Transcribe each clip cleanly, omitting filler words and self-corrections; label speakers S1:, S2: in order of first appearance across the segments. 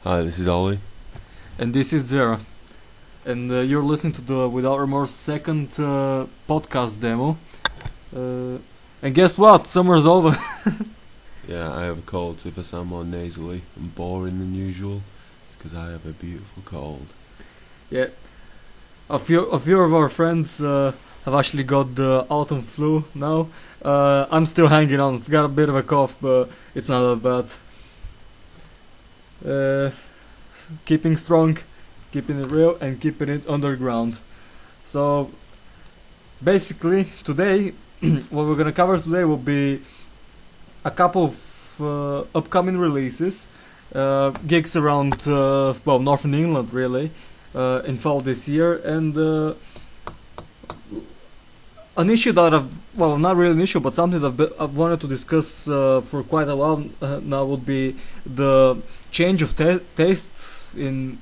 S1: Hi, this is Ollie.
S2: And this is Zara. And you're listening to the Without Remorse second podcast demo. And guess what? Summer's over.
S1: Yeah, I have a cold, so if I sound more nasally and boring than usual, it's because I have a beautiful cold.
S2: Yeah, a few of our friends have actually got the autumn flu now. I'm still hanging on. Got a bit of a cough, but it's not that bad. Keeping strong, keeping it real, and keeping it underground. So, basically, today, what we're gonna cover today will be a couple of upcoming releases, gigs around Northern England really, in fall this year, and an issue that not really an issue, but something that I've wanted to discuss for quite a while now would be the change of taste in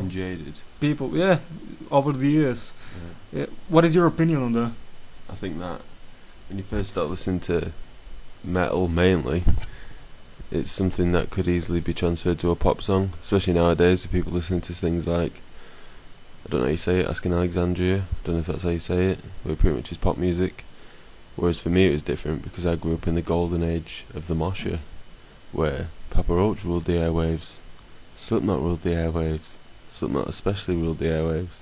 S1: Jaded.
S2: people, over the years.
S1: Yeah.
S2: What is your opinion on that?
S1: I think that when you first start listening to metal mainly, it's something that could easily be transferred to a pop song, especially nowadays with people listening to things like, I don't know how you say it, Asking Alexandria, I don't know if that's how you say it, where it pretty much is pop music. Whereas for me it was different because I grew up in the golden age of the mosher, where Papa Roach ruled the airwaves, Slipknot ruled the airwaves, Slipknot especially ruled the airwaves,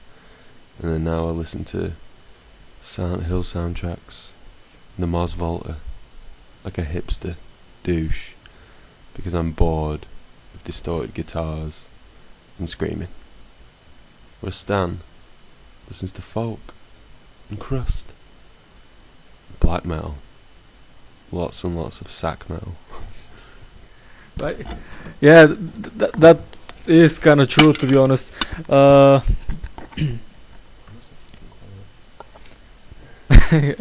S1: and then now I listen to Silent Hill soundtracks, the Mos Volta, like a hipster douche, because I'm bored of distorted guitars and screaming. Whereas Stan listens to folk and crust, black metal, lots and lots of sack metal.
S2: Right? Yeah, that is kind of true, to be honest. I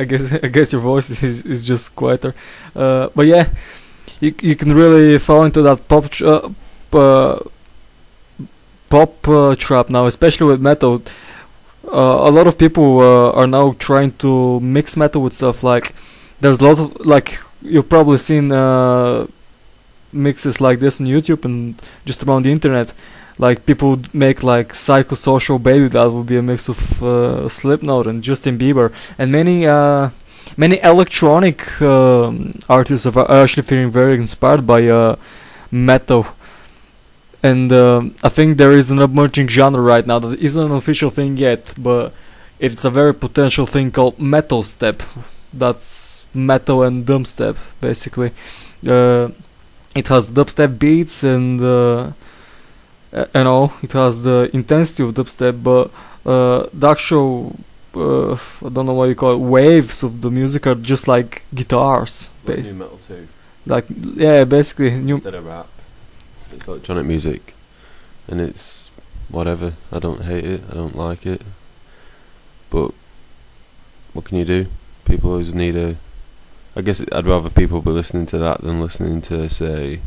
S2: guess your voice is just quieter. But yeah, you can really fall into that pop trap now, especially with metal. A lot of people are now trying to mix metal with stuff. Like, there's a lot of, like, you've probably seen mixes like this on YouTube and just around the internet. Like, people make like Psychosocial Baby, that would be a mix of Slipknot and Justin Bieber, and many electronic artists are actually feeling very inspired by metal. And I think there is an emerging genre right now that isn't an official thing yet, but it's a very potential thing called metal step. That's metal and dubstep, basically. It has dubstep beats and all. It has the intensity of dubstep, but the actual I don't know what you call it, waves of the music are just like guitars.
S1: Like new metal too.
S2: Like, yeah, basically new.
S1: Instead of rap, it's electronic music, and it's whatever. I don't hate it. I don't like it. But what can you do? People always need a. I guess I'd rather people be listening to that than listening to, say,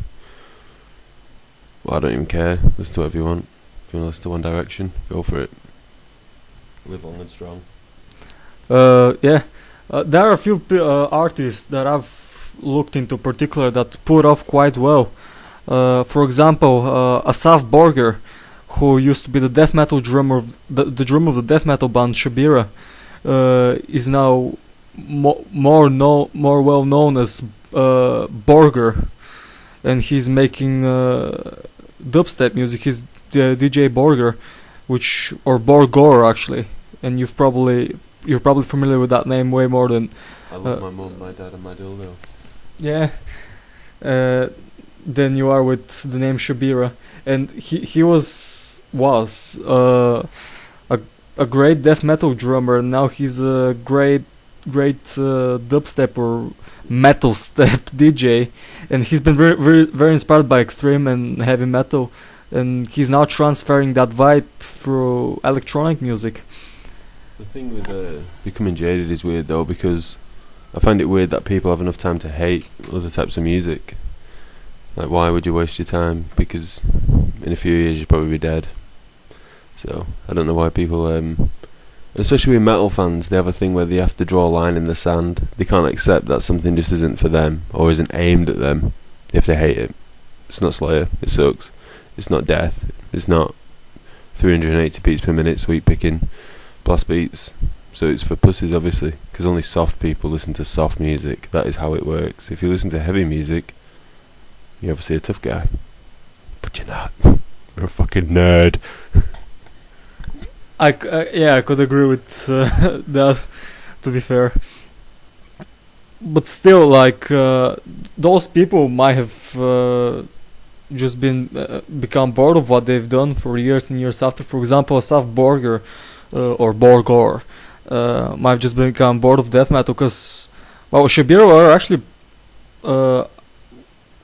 S1: well, I don't even care. Listen to whatever you want. If you want to listen to One Direction, go for it. Live long and strong.
S2: Yeah. There are a few artists that I've looked into particular that put off quite well. For example, Asaf Borger, who used to be the death metal drummer, the drummer of the death metal band Shabira, is now more well known as Borger, and he's making dubstep music. He's the DJ Borger, or Borgore actually, and you're probably familiar with that name way more than.
S1: I love my mum, my dad, and my dildo.
S2: Yeah. Than you are with the name Shabira, and he was a great death metal drummer, and now he's a great dubstep or metal step DJ, and he's been very inspired by extreme and heavy metal, and he's now transferring that vibe through electronic music.
S1: The thing with becoming jaded is weird though, because I find it weird that people have enough time to hate other types of music. Like, why would you waste your time? Because in a few years you'll probably be dead. So I don't know why people, especially with metal fans, they have a thing where they have to draw a line in the sand. They can't accept that something just isn't for them or isn't aimed at them if they hate it. It's not Slayer, it sucks. It's not death. It's not 380 beats per minute, sweet picking, blast beats. So it's for pussies, obviously, because only soft people listen to soft music. That is how it works. If you listen to heavy music, you're obviously a tough guy. But you're not. You're a fucking nerd.
S2: I could agree with that, to be fair. But still, like, those people might have just become bored of what they've done for years and years after. For example, Asaf Borger or Borgore might have just become bored of death metal because, well, Shabira are actually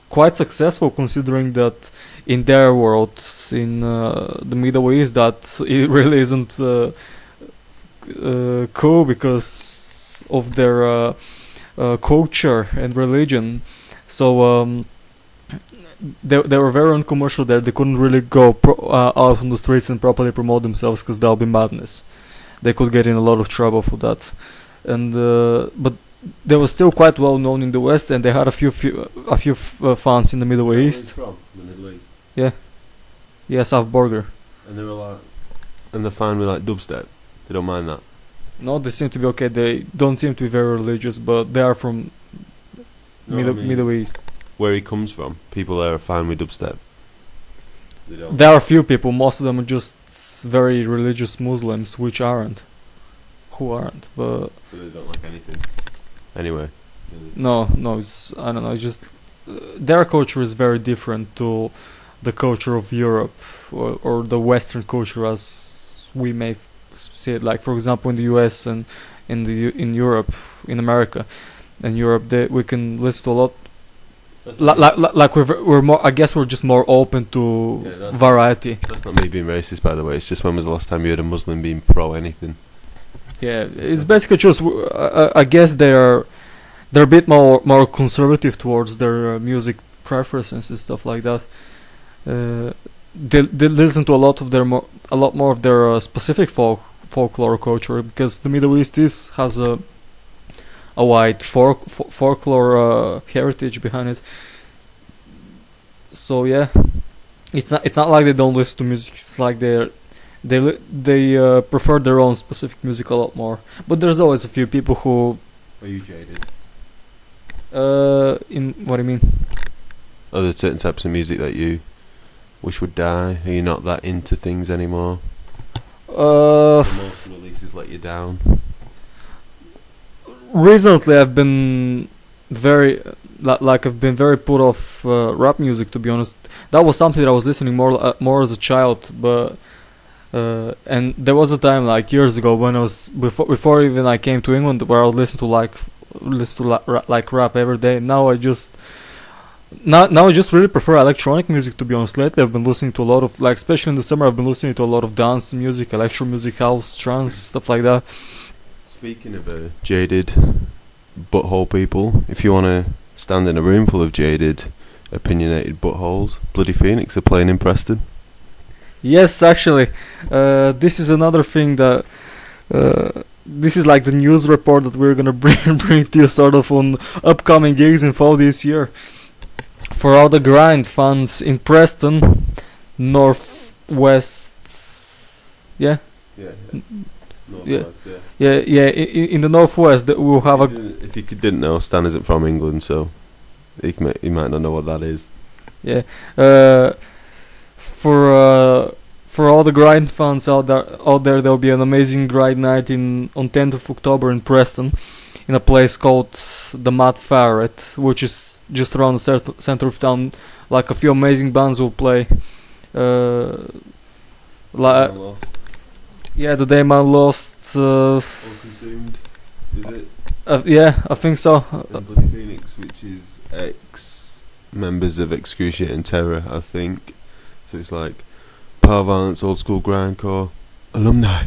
S2: quite successful, considering that in their world, in the Middle East, that it really isn't cool because of their culture and religion. So they were very uncommercial there. They couldn't really go out on the streets and properly promote themselves because that would be madness. They could get in a lot of trouble for that. And but they were still quite well known in the West, and they had a few fans in the Middle East.
S1: From the Middle East.
S2: Yeah, South Borger.
S1: And they were like, and they're fine with like dubstep. They don't mind that.
S2: No, they seem to be okay. They don't seem to be very religious, but they are from Middle East.
S1: Where he comes from, people there are fine with dubstep. They don't.
S2: There are a few people. Most of them are just very religious Muslims, which aren't. Who aren't, but
S1: So they don't like anything. Anyway.
S2: no, it's, I don't know. It's just their culture is very different to the culture of Europe or the Western culture as we may see it. Like, for example, in the US and in Europe, in America, and Europe, we can listen to a lot. Like we're more. I guess we're just more open to variety.
S1: That's not me being racist, by the way. It's just when was the last time you heard a Muslim being pro anything?
S2: Yeah, it's basically just. I guess they're a bit more conservative towards their music preferences and stuff like that. They listen to a lot more of their specific folklore culture, because the Middle East has a wide folklore heritage behind it. So yeah, it's not like they don't listen to music. It's like they prefer their own specific music a lot more. But there's always a few people who.
S1: Are you jaded?
S2: In what do you mean?
S1: Are there certain types of music that you wish would die? Are you not that into things anymore? Most releases let you down.
S2: Recently, I've been very put off rap music. To be honest, that was something that I was listening more as a child. But and there was a time like years ago when I was before even I came to England, where I would listen to rap every day. Now I just really prefer electronic music. To be honest, lately I've been listening to a lot of, like, especially in the summer, I've been listening to a lot of dance music, electro music, house, trance, stuff like that.
S1: Speaking of jaded butthole people, if you want to stand in a room full of jaded, opinionated buttholes, Bloody Phoenix are playing in Preston.
S2: Yes, actually, this is another thing that this is like the news report that we're gonna bring to you sort of on upcoming gigs in fall this year. For all the grind fans in Preston, Northwest, yeah. In the Northwest, we'll have
S1: If you didn't know, Stan isn't from England, so he might not know what that is.
S2: Yeah. For all the grind fans out there, there'll be an amazing grind night on 10th of October in Preston, in a place called the Mad Ferret, which is just around the center of town. Like, a few amazing bands will play. Yeah, The Day Man Lost.
S1: All Consumed, is it?
S2: Yeah, I think so.
S1: And Bloody Phoenix, which is ex-members of Excruciating Terror, I think. So it's like power violence, old school grindcore alumni.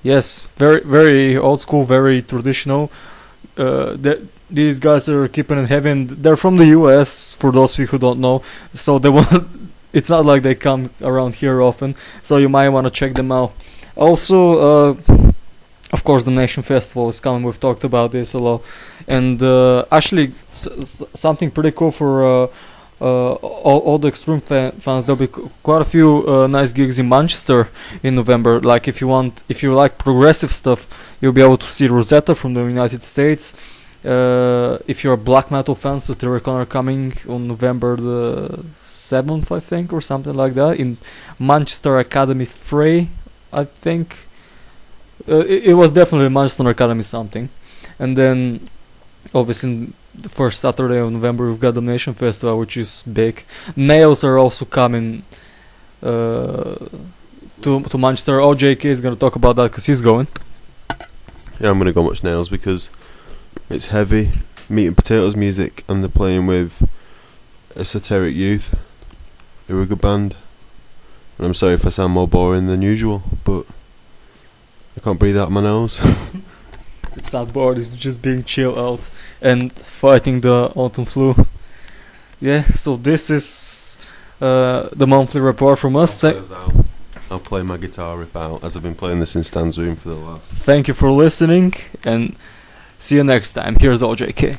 S2: Yes, very very old school, very traditional. These guys are keeping it heavy, and they're from the US, for those of you who don't know. So they want. It's not like they come around here often, so you might want to check them out. Also, of course, the Damnation Festival is coming. We've talked about this a lot, and actually, something pretty cool for all the extreme fans. There'll be quite a few nice gigs in Manchester in November. Like if you like progressive stuff, you'll be able to see Rosetta from the United States. If you're a black metal fan, Satyricon are coming on November the 7th, I think, or something like that, in Manchester Academy Fray, I think. It was definitely Manchester Academy something. And then, obviously, the first Saturday of November, we've got Damnation Festival, which is big. Nails are also coming to Manchester. OhJayKay is going to talk about that because he's going.
S1: Yeah, I'm gonna go watch Nails because it's heavy, meat and potatoes music, and they're playing with Esoteric Youth, who are a good band. And I'm sorry if I sound more boring than usual, but I can't breathe out my nose.
S2: It's not bored, it's just being chill out and fighting the autumn flu. Yeah, so this is the monthly report from us.
S1: I'll play my guitar riff out, as I've been playing this in Stan's room for the last.
S2: Thank you for listening, and see you next time. Here's OhJayKay.